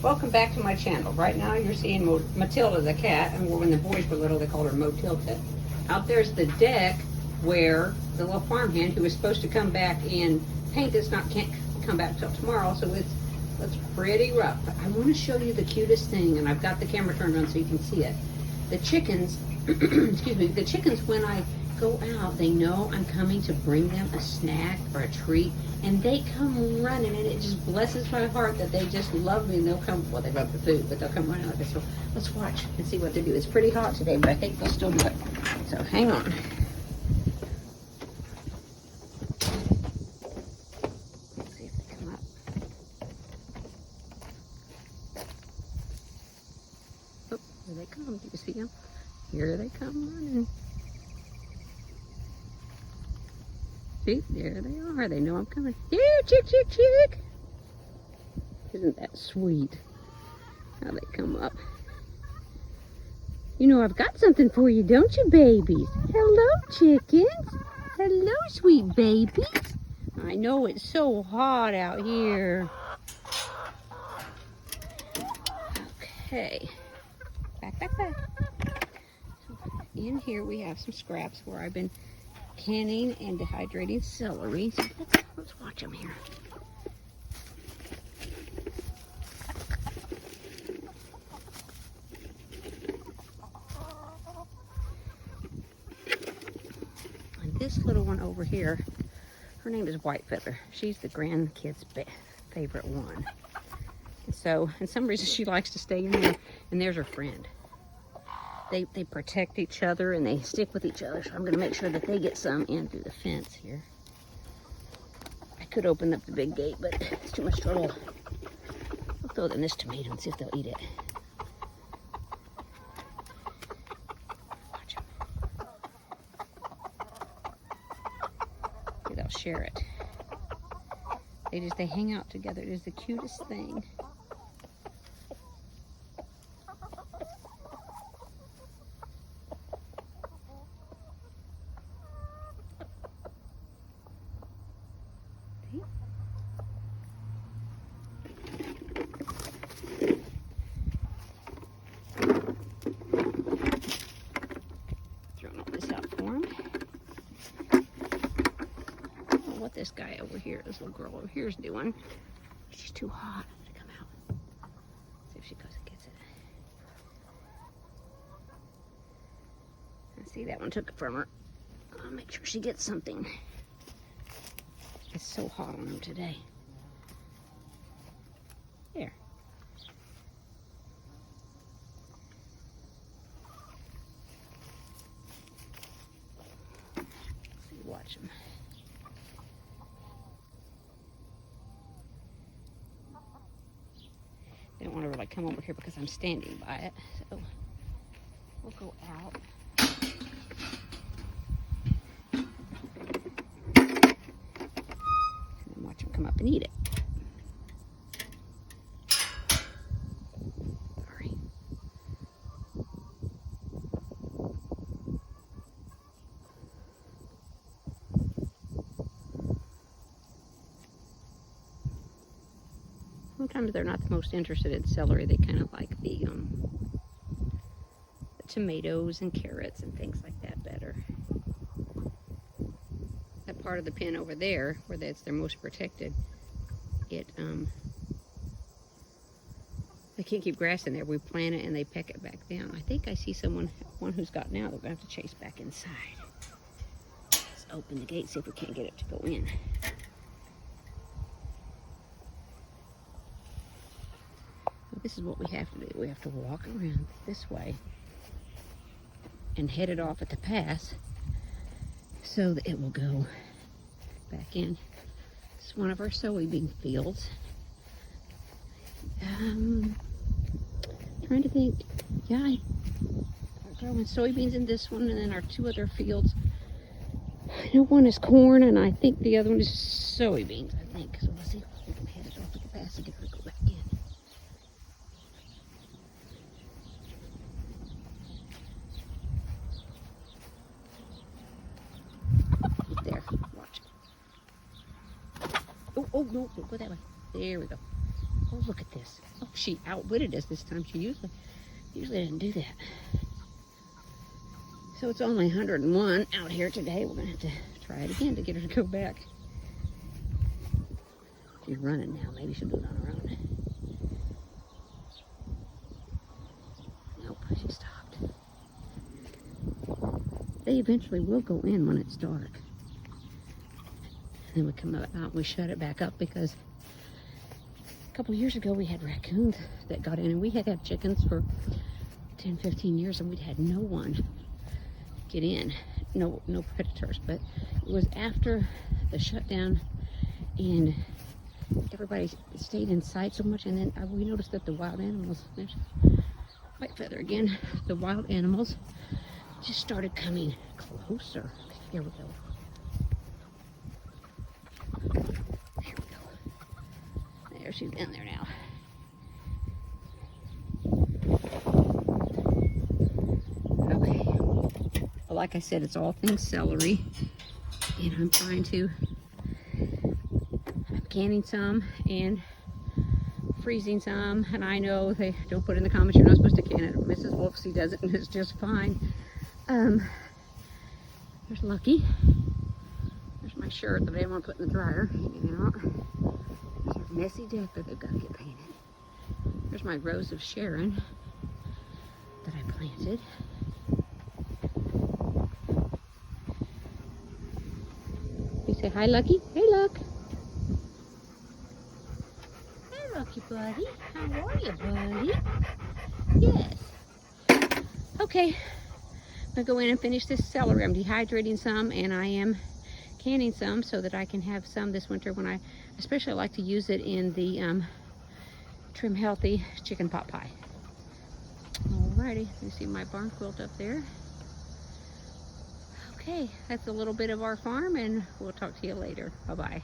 Welcome back to my channel. Right now you're seeing Matilda the cat, and when the boys were little they called her Motilda. Out there's the deck where the little farmhand who was supposed to come back and paint this can't come back till tomorrow, so it's pretty rough. But I want to show you the cutest thing, and I've got the camera turned on so you can see it. The chickens, excuse me, the chickens, when I go out, they know I'm coming to bring them a snack or a treat, and they come running, and it just blesses my heart that they just love me, and they'll come, well, they love the food, but they'll come running like this. So let's watch and see what they do. It's pretty hot today, but I think they'll still do it. So hang on. Let's see if they come up. Oh, here they come. Do you see them? Here they come running. See, there they are. They know I'm coming. Here, chick, chick, chick. Isn't that sweet? How they come up. You know I've got something for you, don't you, babies? Hello, chickens. Hello, sweet babies. I know it's so hot out here. Okay. Back, back, back. In here we have some scraps where I've been canning and dehydrating celery. So let's watch them here. And this little one over here, her name is White Feather. She's the grandkids' favorite one. And so, in some reason, she likes to stay in there. And there's her friend. They protect each other and they stick with each other. So I'm going to make sure that they get some in through the fence here. I could open up the big gate, but it's too much trouble. I'll throw them this tomato and see if they'll eat it. Watch them. Maybe they'll share it. They hang out together. It is the cutest thing. Throwing all this out for him. What this guy over here, this little girl over here is doing. She's too hot to come out. See if she goes and gets it. I see that one took it from her. I'll make sure she gets something. It's so hot on them today. There. See, watch them. They don't want to really come over here because I'm standing by it. So we'll go out. And then watch them come up and eat it. Sorry. Sometimes they're not the most interested in celery. They kind of like the tomatoes and carrots and things like that better. That part of the pen over there, where they're most protected, they can't keep grass in there. We plant it and they peck it back down. I think I see one who's gotten out. They're gonna have to chase back inside. Let's open the gate, see if we can't get it to go in. This is what we have to do. We have to walk around this way and head it off at the pass so that it will go back in. It's one of our soybean fields. Trying to think. Yeah, I'm growing soybeans in this one, and then our two other fields. I know one is corn, and I think the other one is soybeans, I think. So we'll see if we can head it off at the pass and get her to go back in. There, watch. Oh, no, don't go that way. There we go. Oh, Oh, look at this. Oh, she outwitted us this time. She usually doesn't do that. So it's only 101 out here today. We're gonna have to try it again to get her to go back. She's running now. Maybe she'll do it on her own. Nope, she stopped. They eventually will go in when it's dark. And then we come out and we shut it back up because a couple years ago we had raccoons that got in, and we had chickens for 10, 15 years, and we'd had no one get in, no predators. But it was after the shutdown, and everybody stayed inside so much, and then we noticed that the wild animals, there's white feather again, the wild animals just started coming closer. Here we go. There we go. There, she's in there now. Okay. Well, like I said, it's all things celery, and I'm trying to, I'm canning some and freezing some, and I know they don't put in the comments you're not supposed to can it. Mrs. Wolfsey does it, and it's just fine. There's Lucky. There's my shirt that I didn't want to put in the dryer. There's our messy deck that they've got to get painted. There's my rose of Sharon that I planted. You say hi, Lucky. Hey, Luck. Hey, Lucky buddy. How are you, buddy? Yes. Okay. I'm gonna go in and finish this celery. I'm dehydrating some, and I am canning some so that I can have some this winter when I especially like to use it in the Trim Healthy chicken pot pie. Alrighty, you see my barn quilt up there. Okay, that's a little bit of our farm, and we'll talk to you later. Bye-bye.